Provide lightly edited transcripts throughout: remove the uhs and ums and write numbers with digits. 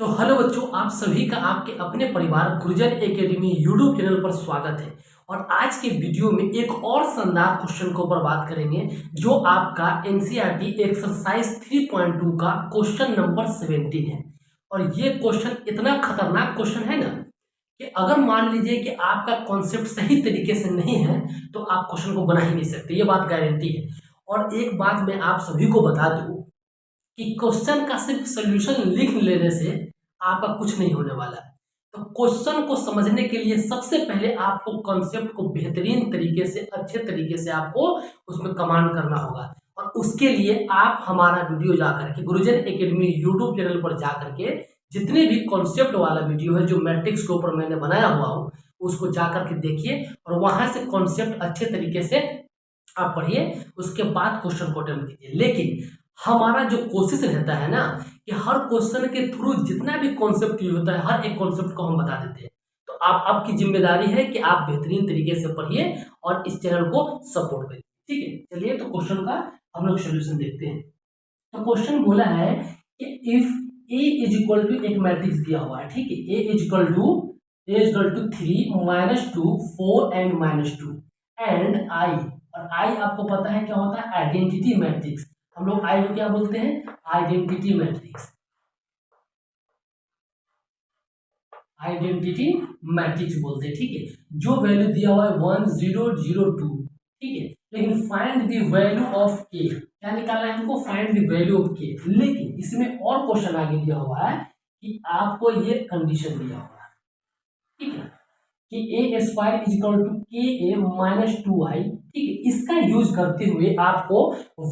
तो हेलो बच्चों, आप सभी का आपके अपने परिवार गुरुजन एकेडमी यूट्यूब चैनल पर स्वागत है। और आज के वीडियो में एक और शानदार क्वेश्चन के ऊपर बात करेंगे जो आपका एनसीईआरटी एक्सरसाइज 3.2 का क्वेश्चन नंबर 17 है। और ये क्वेश्चन इतना खतरनाक क्वेश्चन है ना कि अगर मान लीजिए कि आपका कॉन्सेप्ट सही तरीके से नहीं है तो आप क्वेश्चन को बना ही नहीं सकते, ये बात गारंटी है। और एक बात मैं आप सभी को बता दूं कि क्वेश्चन का सिर्फ सोल्यूशन लिख लेने से आपका कुछ नहीं होने वाला है। तो क्वेश्चन को समझने के लिए सबसे पहले आपको कॉन्सेप्ट को बेहतरीन तरीके से, अच्छे तरीके से आपको उसमें कमांड करना होगा। और उसके लिए आप हमारा वीडियो जाकर के गुरुजन एकेडमी यूट्यूब चैनल पर जाकर के जितने भी कॉन्सेप्ट वाला वीडियो है जो मैट्रिक्स के ऊपर मैंने बनाया हुआ हूँ उसको जाकर के देखिए और वहां से कॉन्सेप्ट अच्छे तरीके से आप पढ़िए। उसके बाद क्वेश्चन को अटेम्प्ट कीजिए। लेकिन हमारा जो कोशिश रहता है ना कि हर क्वेश्चन के थ्रू जितना भी कॉन्सेप्ट यूज होता है हर एक कॉन्सेप्ट को हम बता देते हैं। तो आपकी जिम्मेदारी है कि आप बेहतरीन तरीके से पढ़िए और इस चैनल को सपोर्ट करिए। ठीक है, चलिए तो क्वेश्चन का हम लोग सोल्यूशन देखते हैं। तो क्वेश्चन बोला है कि if A is equal to, एक मैट्रिक्स दिया हुआ है, ठीक है, A is equal to 3 -2 4 and -2 and I. और आई आपको पता है क्या होता है, आइडेंटिटी मैट्रिक्स। हम लोग आई को क्या बोलते हैं, आइडेंटिटी मैट्रिक्स। आइडेंटिटी मैट्रिक्स बोलते हैं, ठीक है। जो वैल्यू दिया हुआ है 1 0 0 2, ठीक है। लेकिन फाइंड द वैल्यू ऑफ के, क्या निकालना है हमको, फाइंड द वैल्यू ऑफ के। लेकिन इसमें और क्वेश्चन आगे दिया हुआ है कि आपको ये कंडीशन दिया हुआ है, ठीक है, कि ए स्क्वायर इज इक्वल टू के ए -2i, ठीक है। इसका यूज करते हुए आपको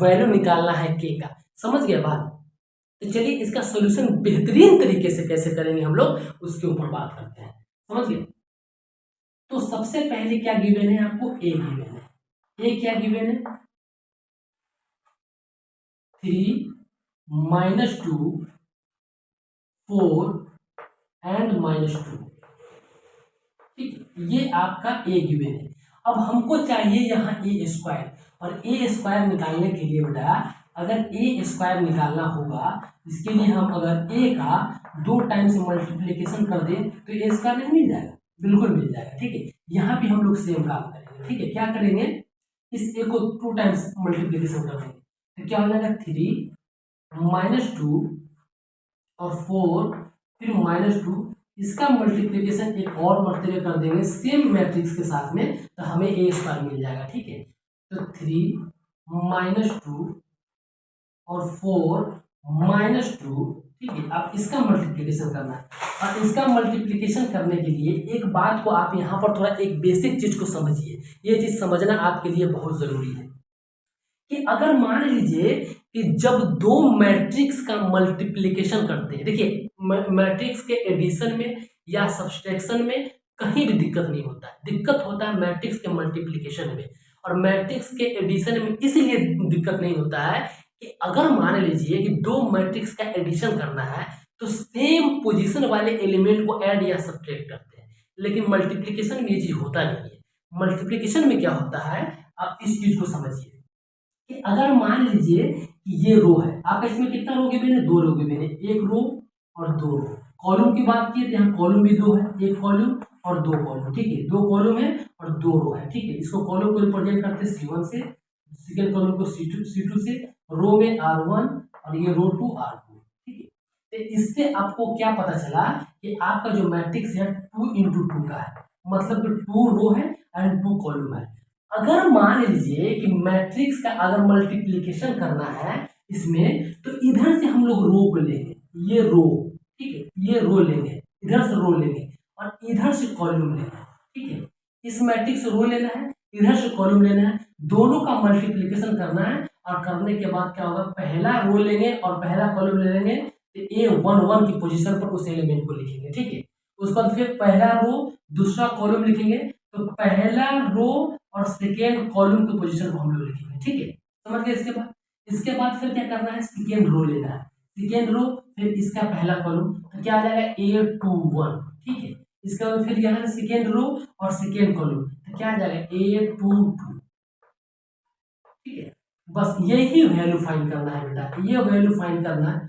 वैल्यू निकालना है के का। समझ गए बात। तो चलिए इसका सॉल्यूशन बेहतरीन तरीके से कैसे करेंगे हम लोग उसके ऊपर बात करते हैं। समझ गए। तो सबसे पहले क्या गिवन है आपको, ए गिवन है। ए क्या गिवन है, 3 -2 4 एंड -2, ठीक है। ये आपका ए गिवन है। अब हमको चाहिए यहाँ ए स्क्वायर, और ए स्क्वायर निकालने के लिए बेटा अगर ए स्क्वायर निकालना होगा इसके लिए हम अगर ए का 2 टाइम्स मल्टीप्लीकेशन कर दें तो ए स्क्वायर नहीं मिल जाएगा, बिल्कुल मिल जाएगा, ठीक है। यहाँ भी हम लोग सेम काम करेंगे, ठीक है। क्या करेंगे, इस ए को 2 टाइम्स मल्टीप्लीकेशन कर देंगे तो क्या हो जाएगा, 3 -2 और 4 फिर -2, इसका मल्टीप्लीकेशन एक और मर्तबे कर देंगे सेम मैट्रिक्स के साथ में तो हमें ए स्क्वायर मिल जाएगा, ठीक है। तो 3 -2 और 4 -2, ठीक है। अब इसका मल्टीप्लीकेशन करना है और इसका मल्टीप्लीकेशन करने के लिए एक बात को आप यहाँ पर थोड़ा एक बेसिक चीज को समझिए। ये चीज समझना आपके लिए बहुत जरूरी है कि अगर मान लीजिए कि जब दो मैट्रिक्स का मल्टीप्लिकेशन करते हैं, देखिए मैट्रिक्स के एडिशन में या सब्सट्रैक्शन में कहीं भी दिक्कत नहीं होता है, दिक्कत होता है मैट्रिक्स के मल्टीप्लिकेशन में। और मैट्रिक्स के एडिशन में इसलिए दिक्कत नहीं होता है कि अगर मान लीजिए कि दो मैट्रिक्स का एडिशन करना है तो सेम पोजीशन वाले एलिमेंट को ऐड या सब्ट्रैक्ट करते हैं, लेकिन मल्टीप्लिकेशन में ये चीज होता नहीं है। मल्टीप्लिकेशन में क्या होता है, आप इस चीज को समझिए कि अगर मान लीजिए कि ये रो है आपका, इसमें कितना रो गिवन है, 2 रो गिवन है, एक रो और 2 रो। कॉलम की बात की तो यहाँ कॉलम भी 2 है, एक कॉलम और 2 कॉलम, ठीक है। 2 कॉलम है और 2 रो है, ठीक है। इसको कॉलम को रिप्रेजेंट करते हैं C1 से, सेकेंड कॉलम को C2 से, रो में R1 और ये रो 2 R2, ठीक है। तो इससे आपको क्या पता चला कि आपका जो मैट्रिक्स है 2 × 2 का है, मतलब कि 2 रो है एंड 2 कॉलम है। अगर मान लीजिए कि मैट्रिक्स का अगर मल्टीप्लिकेशन करना है इसमें तो इधर से हम लोग रो को लेंगे, ये रो, ठीक है, ये रो लेंगे, इधर से रो लेंगे और इधर से कॉलम लेंगे, ठीक है। इस मैट्रिक्स से रो लेना है, इधर से कॉलम लेना है, दोनों का मल्टीप्लिकेशन करना है। और करने के बाद क्या होगा, पहला रो लेंगे और पहला कॉलम ले लेंगे तो A11 की पोजीशन पर उस एलिमेंट को लिखेंगे, ठीक है। उसके बाद फिर पहला रो दूसरा कॉलम लिखेंगे तो पहला रो और सेकेंड कॉलम की पोजीशन को हम लोग लिखेंगे, ठीक है। समझ गए। इसके बाद फिर क्या करना है, सेकेंड रो लेना है, सेकेंड रो फिर इसका पहला कॉलम तो क्या आ जाएगा A21, ठीक है। इसके बाद फिर यहाँ सेकेंड रो और सेकेंड कॉलम तो क्या आ जाएगा A22, ठीक है। बस यही वैल्यू फाइंड करना है बेटा, ये वैल्यू फाइंड करना है,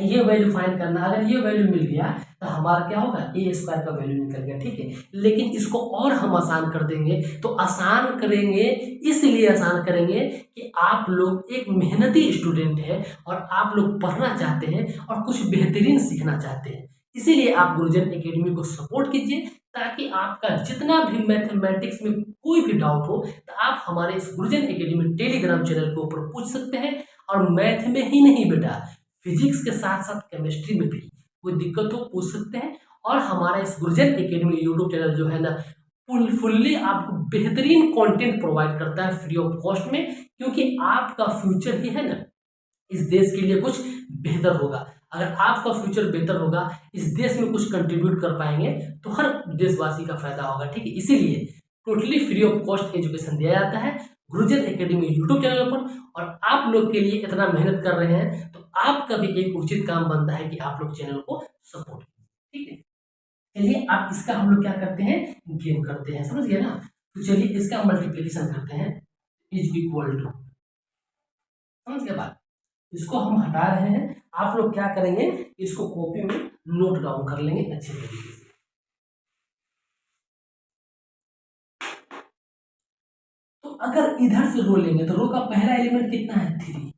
ये वैल्यू फाइंड करना, अगर ये वैल्यू मिल गया तो हमारा क्या होगा, ए स्क्वायर का वैल्यू निकल गया, ठीक है। लेकिन इसको और हम आसान कर देंगे, तो आसान करेंगे इसलिए आसान करेंगे कि आप लोग एक मेहनती स्टूडेंट हैं और आप लोग पढ़ना चाहते हैं और कुछ बेहतरीन सीखना चाहते हैं, इसीलिए आप गुरुजन एकेडमी को सपोर्ट कीजिए, ताकि आपका जितना भी मैथमेटिक्स में कोई भी डाउट हो तो आप हमारे इस गुरुजन एकेडमी टेलीग्राम चैनल के ऊपर पूछ सकते हैं। और मैथ में ही नहीं बेटा, फिजिक्स के साथ साथ केमिस्ट्री में भी कोई दिक्कत हो पूछ सकते हैं। और हमारा इस गुरुजन एकेडमी यूट्यूब चैनल जो है ना, फुल्ली आपको बेहतरीन कंटेंट प्रोवाइड करता है फ्री ऑफ कॉस्ट में, क्योंकि आपका फ्यूचर ही है ना इस देश के लिए कुछ बेहतर होगा। अगर आपका फ्यूचर बेहतर होगा, इस देश में कुछ कंट्रीब्यूट कर पाएंगे, तो हर देशवासी का फायदा होगा, ठीक है। इसीलिए totally free of cost education दिया जाता है गुरुजन एकेडमी यूट्यूब चैनल पर, और आप लोग के लिए इतना मेहनत कर रहे हैं तो आपका भी एक उचित काम बनता है कि आप लोग चैनल को सपोर्ट करें, ठीक है। चलिए आप इसका हम लोग क्या करते हैं, गेम करते हैं, समझ गए ना। तो चलिए इसका मल्टीप्लिकेशन करते हैं, इज इक्वल टू, समझ गए बात। इसको हम हटा रहे हैं, आप लोग क्या करेंगे, इसको कॉपी में नोट डाउन कर लेंगे अच्छे तरीके से। तो अगर इधर से रो लेंगे तो रो का पहला एलिमेंट कितना है, 3,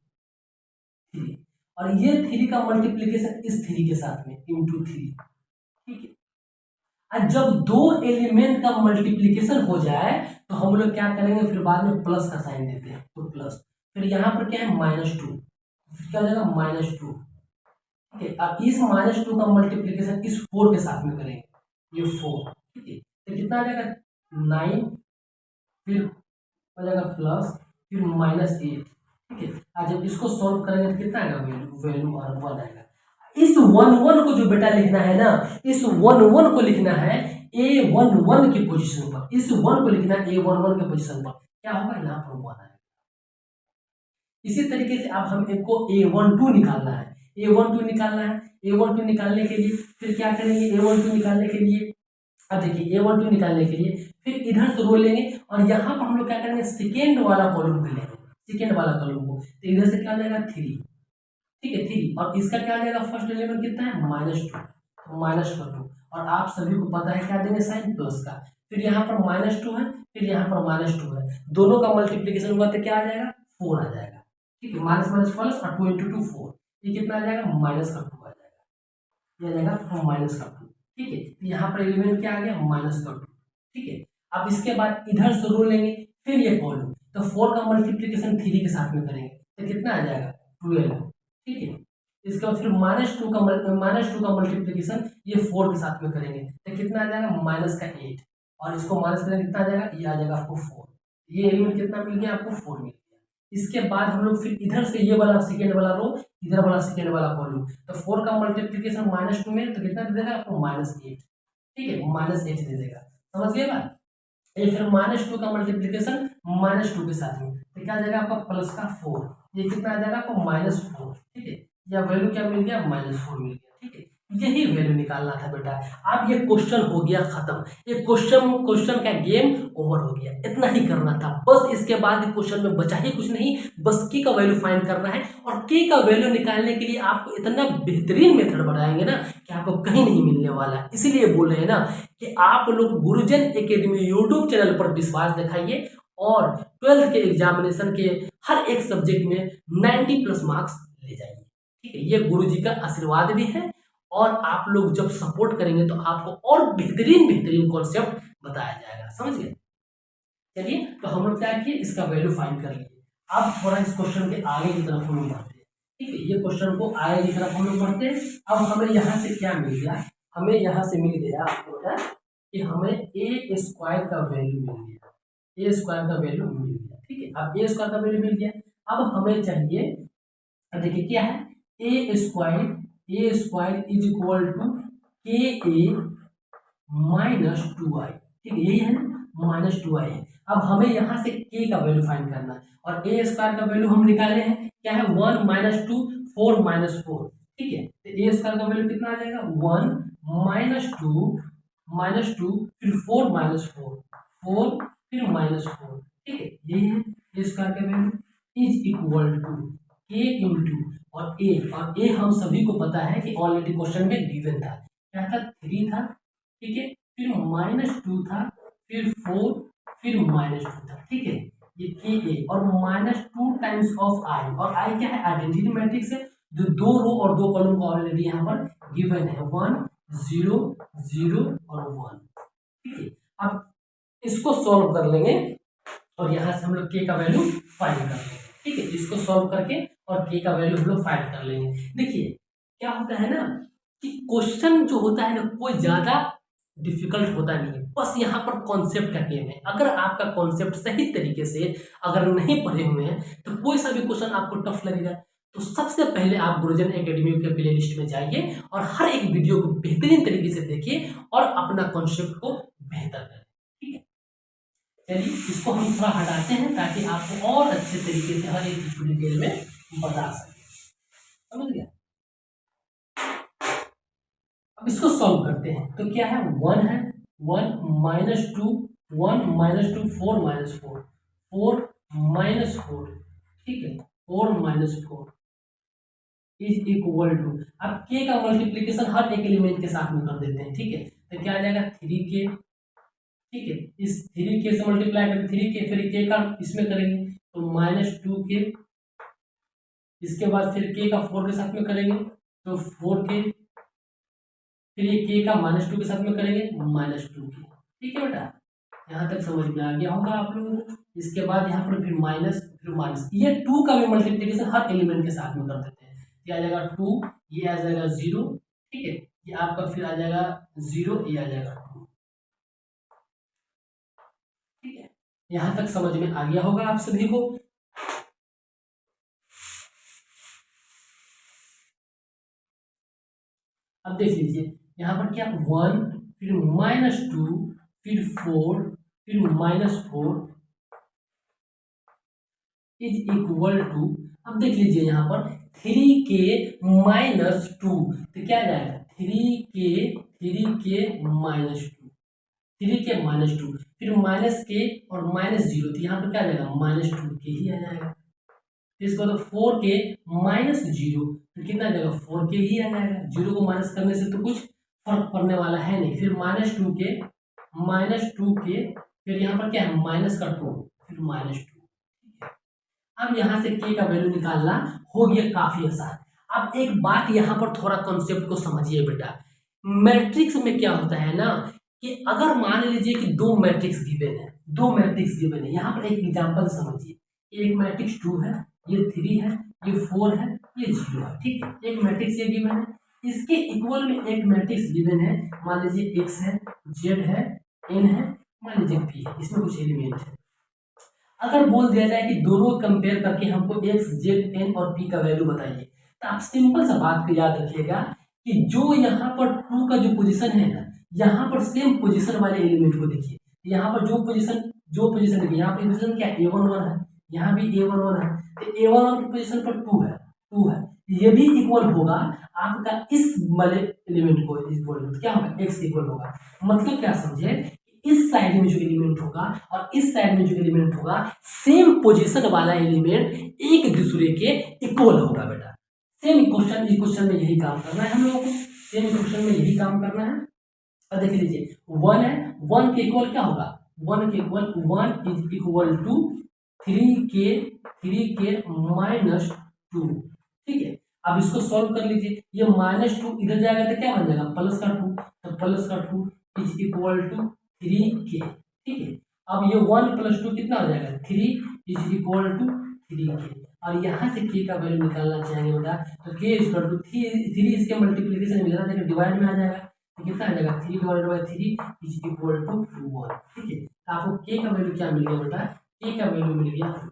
और ये 3 का मल्टीप्लिकेशन इस 3 के साथ में इंटू 3, ठीक है। और जब दो एलिमेंट का मल्टीप्लिकेशन हो जाए तो हम लोग क्या करेंगे, फिर बाद में प्लस का साइन देते हैं, तो प्लस, फिर यहाँ पर क्या है -2, फिर क्या हो जाएगा -2, ठीक है। अब इस -2 का मल्टीप्लिकेशन इस 4 के साथ में करेंगे, ये 4, ठीक है। तो कितना आ जाएगा 9, फिर हो जाएगा प्लस, फिर -8, ठीक है। आज जब इसको सॉल्व करेंगे तो कितना आएगा, वैल्यू 1 आएगा। इस 1 को जो बेटा लिखना है ना, इस 1 को लिखना है A11 की पोजीशन पर, इस 1 को लिखना है A11 के पोजीशन पर, क्या होगा यहाँ पर 1 आएगा। इसी तरीके से अब हम इनको A12 निकालना है, A12 निकालना है, A12 निकालने के लिए फिर क्या करेंगे, A12 निकालने के लिए, अब देखिए A12 निकालने के लिए फिर इधर से रो लेंगे और यहाँ पर हम लोग क्या करेंगे, सेकेंड वाला कॉलम को लेंगे, सेकेंड वाला कॉलम को, तो इधर से क्या आ जाएगा 3, ठीक है 3, और इसका क्या आ जाएगा, फर्स्ट एलिमेंट कितना है -2, तो -2, और आप सभी को पता है क्या देंगे, साइन प्लस का, फिर यहाँ पर -2 है, फिर यहाँ पर -2 है, दोनों का मल्टीप्लीकेशन हुआ तो क्या आ जाएगा, 4 आ जाएगा, ठीक है। माइनस माइनस प्लस और 2 इंटू 2 4, ये कितना आ जाएगा, -2 आ जाएगा, ये आ जाएगा -2, ठीक है। तो यहाँ पर एलिमेंट क्या आ गया, -2, ठीक है। अब इसके बाद इधर से रो लेंगे, फिर ये कॉलम, तो 4 का मल्टीप्लीकेशन 3 के साथ में करेंगे तो कितना आ जाएगा 12, ठीक है। इसके बाद फिर -2 का मल्टीप्लीकेशन ये 4 के साथ में करेंगे तो कितना आ जाएगा, -8, और इसको माइनस करेंगे कितना आ जाएगा, ये आ जाएगा आपको 4, ये एलिमेंट कितना मिल गया आपको, 4 मिल गया। इसके बाद हम लोग फिर इधर से ये वाला सेकेंड वाला रो, इधर वाला सेकेंड वाला कॉलम, तो 4 का मल्टीप्लीकेशन -2 में तो कितना दे देगा आपको, -8, ठीक है, -8 दे देगा, समझ गए बात। ये फिर -2 का मल्टीप्लीकेशन -2 के साथ में तो क्या आ जाएगा आपका प्लस का 4, ये कितना आ जाएगा आपको -4, ठीक है। या वैल्यू क्या मिल गया, -4 मिल गया, ठीक है। यही वैल्यू निकालना था बेटा। अब ये क्वेश्चन हो गया खत्म, ये क्वेश्चन का गेम ओवर हो गया, इतना ही करना था बस। इसके बाद क्वेश्चन में बचा ही कुछ नहीं, बस की का वैल्यू फाइंड करना है, और की का वैल्यू निकालने के लिए आपको इतना बेहतरीन मेथड बनाएंगे ना कि आपको कहीं नहीं मिलने वाला है। इसीलिए बोल रहे हैं ना कि आप लोग गुरुजन एकेडमी यूट्यूब चैनल पर विश्वास दिखाइए और 12th के एग्जामिनेशन के हर एक सब्जेक्ट में 90+ मार्क्स ले जाइए, ठीक है। ये गुरु जी का आशीर्वाद भी है, और आप लोग जब सपोर्ट करेंगे तो आपको और बेहतरीन कॉन्सेप्ट बताया जाएगा, समझ गए। चलिए तो हम लोग क्या किए, इसका वैल्यू फाइंड कर लिए। अब थोड़ा इस क्वेश्चन के आगे की तरफ हम लोग बढ़ते हैं, ठीक है। ये क्वेश्चन को आगे की तरफ हम लोग बढ़ते हैं। अब हमें यहाँ से क्या मिल गया, हमें यहाँ से मिल गया आपको कि हमें ए स्क्वायर का वैल्यू मिल गया, ए स्क्वायर का वैल्यू मिल गया, ठीक है। अब ए स्क्वायर का वैल्यू मिल गया, अब हमें चाहिए, देखिए क्या है, A square is equal to के ए -2i, ठीक है, यही है ना, -2i है। अब हमें यहाँ से k का वैल्यू फाइंड करना है, और ए स्क्वायर का वैल्यू हम निकाले हैं, क्या है 1 -2 4 -4, ठीक है। तो ए स्क्वायर का वैल्यू कितना आ जाएगा, 1 -2 फिर 4 -4 4 फिर -4, ठीक है, यही है ए स्क्वायर का value is equal to k into, और ए हम सभी को पता है कि ऑलरेडी क्वेश्चन में गिवन था, क्या था, 3 था, ठीक है, फिर -2 था, फिर 4, फिर -2 था, ठीक है, ये के और -2 टाइम्स ऑफ आई, और आई क्या है, आइडेंटिटी मैट्रिक्स है, जो 2 रो और 2 कॉलम का ऑलरेडी यहाँ पर गिवन है, 1 0 0 और 1, ठीक है। अब इसको सॉल्व कर लेंगे और यहाँ से हम लोग के का वैल्यू फाइंड कर लेंगे, ठीक है, इसको सॉल्व करके और के का वैल्यू हम लोग फाइंड कर लेंगे। देखिए क्या होता है ना कि क्वेश्चन जो होता है ना कोई ज्यादा डिफिकल्ट होता नहीं है, बस यहाँ पर कॉन्सेप्ट का गेम है। अगर आपका कॉन्सेप्ट सही तरीके से अगर नहीं पढ़े हुए हैं तो कोई सा भी क्वेश्चन आपको टफ लगेगा। तो सबसे पहले आप गुरुजन एकेडमी के प्ले लिस्ट में जाइए और हर एक वीडियो को बेहतरीन तरीके से देखिए और अपना कॉन्सेप्ट को बेहतर करें, ठीक है। चलिए इसको हम थोड़ा हटाते हैं ताकि आपको और अच्छे तरीके से हर एक चीज को डिटेल में बता सके, समझ गया। अब इसको सॉल्व करते हैं तो क्या है, 1 है, 1 -2 1 -2 4 -4 4 -4, ठीक है, 4 -4 इज इक्वल टू, अब के का मल्टीप्लीकेशन हर एक एलिमेंट के साथ में कर देते हैं, ठीक है, तो क्या आ जाएगा 3k, ठीक है, इस 3k से मल्टीप्लाई करें 3k, फिर k का इसमें करेंगे तो -2k, इसके बाद फिर k का 4 के साथ में करेंगे तो 4k, फिर ये k का -2 के साथ में करेंगे -2k, ठीक है बेटा, यहाँ तक समझ में आ गया होगा आप लोगों को। इसके बाद यहाँ पर फिर माइनस, ये 2 का भी मल्टीप्लिकेशन हर एलिमेंट के साथ में कर देते हैं, ये आ जाएगा 2, ये आ जाएगा 0, ठीक है, ये आपका फिर आ जाएगा 0, ये आ जाएगा 2, ठीक है, यहाँ तक समझ में आ गया होगा आप सभी को। अब देख लीजिए यहाँ पर क्या, 1 फिर -2 फिर 4 फिर -4 इज इक्वल टू, अब देख लीजिए यहाँ पर 3k -2, तो क्या आ जाएगा 3k -2, 3k -2 फिर -k और -0, तो यहाँ पर क्या आ जाएगा -2k ही आ जाएगा, इसको तो 4k -0 फिर कितना आ जाएगा 4k ही आ जाएगा, 0 को माइनस करने से तो कुछ फर्क पड़ने वाला है नहीं, फिर -2k फिर यहाँ पर क्या है माइनस का 2 फिर -2। अब यहाँ से k का वैल्यू निकालना हो गया काफी आसान। अब एक बात यहाँ पर थोड़ा कॉन्सेप्ट को समझिए बेटा, मैट्रिक्स में क्या होता है ना कि अगर मान लीजिए कि दो मैट्रिक्स गिवन है, यहाँ पर एक एग्जांपल समझिए, एक मैट्रिक्स 2 है, ये 3 है, ये 4 है, ये 0 है, ठीक है, एक मैट्रिक्स ये गिवन है, इसके इक्वल में एक मैट्रिक्स गिवन है, मान लीजिए x है, z है, n है, मान लीजिए p है, इसमें कुछ एलिमेंट है। अगर बोल दिया जाए कि दोनों कंपेयर करके हमको x, z, n और p का वैल्यू बताइए, तो आप सिंपल सा बात को याद रखिएगा कि जो यहाँ पर 2 का जो पोजीशन है ना, यहाँ पर सेम पोजीशन वाले एलिमेंट को देखिए, यहाँ पर जो पोजीशन देखिए, यहाँ पर पोजीशन क्या a11 है, यहाँ भी a11 है, तो a11 की पोजीशन पर 2 है, ये भी इक्वल होगा आपका इस वाले एलिमेंट को इक्वल, क्या होगा x इक्वल होगा, मतलब क्या समझे, इस साइड में जो एलिमेंट होगा और इस साइड में जो एलिमेंट होगा, सेम पोजीशन वाला एलिमेंट एक दूसरे के इक्वल होगा बेटा। सेम क्वेश्चन में यही काम करना है हम लोगों को, सेम क्वेश्चन में यही काम करना है। और देख लीजिए 1 है, 1 के इक्वल क्या होगा, 1 के equal 1 is equal to 3k -2, ठीक है। अब इसको सॉल्व कर लीजिए, ये -2 इधर जाएगा तो क्या बन जाएगा प्लस का 2, तो प्लस का 2 इज इक्वल टू 3k, ठीक है। अब ये 1 + 2 कितना हो जाएगा 3 इज इक्वल टू 3k, और यहाँ से k का वैल्यू निकालना चाहेंगे बेटा, तो k इक्वल टू 3 इसके मल्टीप्लिकेशन में मिला देगा, डिवाइड में आ जाएगा, तो कितना आ जाएगा 3 / 3 इज इक्वल टू 1, ठीक है। तो आपको k का वैल्यू क्या मिल गया बेटा, k का वैल्यू मिल गया 1,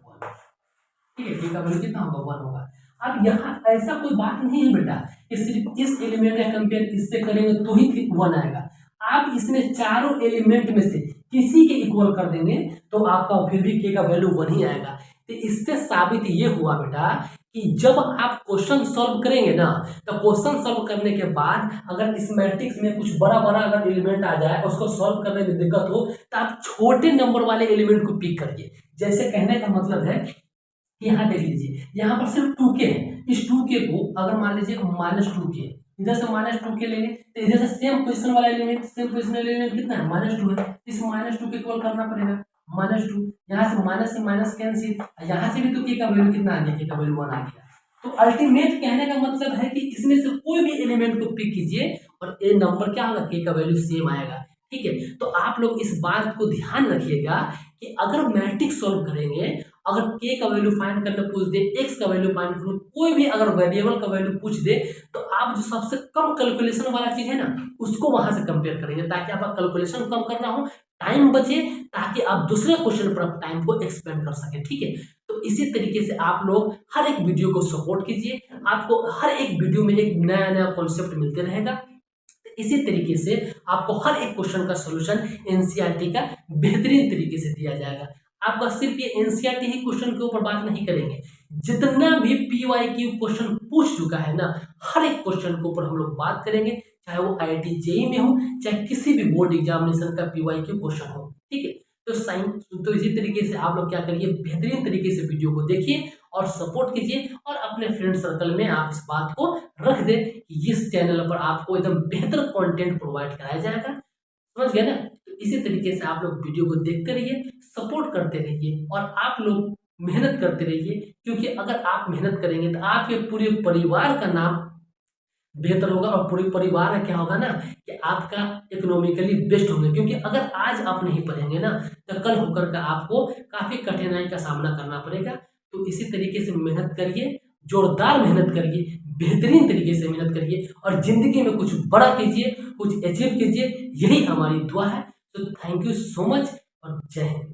ठीक है, k का वैल्यू कितना होगा 1 होगा। अब यहाँ ऐसा कोई बात नहीं है बेटा कि सिर्फ इस एलिमेंट का कंपेयर इससे करेंगे तो ही 1 आएगा, आप इसमें चारों एलिमेंट में से किसी के इक्वल कर देंगे तो आपका फिर भी k का वैल्यू 1 ही आएगा। तो इससे साबित ये हुआ बेटा कि जब आप क्वेश्चन सॉल्व करेंगे ना, तो क्वेश्चन सॉल्व करने के बाद अगर इस मैट्रिक्स में कुछ बड़ा अगर एलिमेंट आ जाए, उसको सॉल्व करने में दिक्कत हो, तो आप छोटे नंबर वाले एलिमेंट को पिक करिए। जैसे कहने का मतलब है यहाँ देख लीजिए, यहाँ पर सिर्फ 2k है। इस 2k को अगर मान लीजिए -2k, इधर से -2k लेंगे तो इधर से सेम पोजीशन वाला एलिमेंट, सेम पोजीशन वाला एलिमेंट कितना है, -2 है। इस -2 को करना पड़ेगा, -2, यहाँ से माइनस से माइनस कैंसिल, यहाँ से भी तो k का वैल्यू कितना आ गया, k का वैल्यू 1 आ गया। तो अल्टीमेट कहने का मतलब है कि इसमें से कोई भी एलिमेंट को पिक कीजिए और ए नंबर क्या होगा, k का वैल्यू सेम आएगा। ठीक है, तो आप लोग इस बात को ध्यान रखिएगा कि अगर मैट्रिक्स सॉल्व करेंगे, अगर k का वैल्यू फाइंड करने पूछ दे, x का वैल्यू फाइंड करने, कोई भी अगर वेरिएबल का वैल्यू पूछ दे, तो आप जो सबसे कम कैलकुलेशन वाला चीज है ना, उसको वहां से कंपेयर करेंगे, ताकि आपका कैलकुलेशन कम करना हो, टाइम बचे, ताकि आप दूसरे क्वेश्चन पर टाइम को एक्सपेंड कर सके। ठीक है, तो इसी तरीके से आप लोग हर एक वीडियो को सपोर्ट कीजिए, आपको हर एक वीडियो में एक नया नया कॉन्सेप्ट मिलते रहेगा। इसी तरीके से आपको हर एक क्वेश्चन का सॉल्यूशन एनसीईआरटी का बेहतरीन तरीके से दिया जाएगा। आपका सिर्फ ये एनसीईआरटी ही क्वेश्चन के ऊपर बात नहीं करेंगे, जितना भी पीवाईक्यू क्वेश्चन पूछ चुका है ना, हर एक क्वेश्चन के ऊपर हम लोग बात करेंगे, चाहे वो आईआईटी जेईई में हो, चाहे किसी भी बोर्ड एग्जामिनेशन का पीवाईक्यू क्वेश्चन हो। ठीक है, तो इसी तरीके से आप लोग क्या करिए, बेहतरीन तरीके से वीडियो को देखिए और सपोर्ट कीजिए, और अपने फ्रेंड सर्कल में आप इस बात को रख दें कि इस चैनल पर आपको एकदम बेहतर कंटेंट प्रोवाइड कराया जाएगा। समझ गए ना? तो इसी तरीके से आप लोग वीडियो को देखते रहिए, सपोर्ट करते रहिए, और आप लोग मेहनत करते रहिए, क्योंकि अगर आप मेहनत करेंगे तो आपके पूरे परिवार का नाम बेहतर होगा, और पूरे परिवार में क्या होगा ना कि आपका इकोनॉमिकली बेस्ट होगा। क्योंकि अगर आज आप नहीं पढ़ेंगे ना, तो कल होकर के आपको काफ़ी कठिनाई का सामना करना पड़ेगा। तो इसी तरीके से मेहनत करिए, जोरदार मेहनत करिए, बेहतरीन तरीके से मेहनत करिए, और ज़िंदगी में कुछ बड़ा कीजिए, कुछ अचीव कीजिए, यही हमारी दुआ है। तो थैंक यू सो मच और जय हिंद।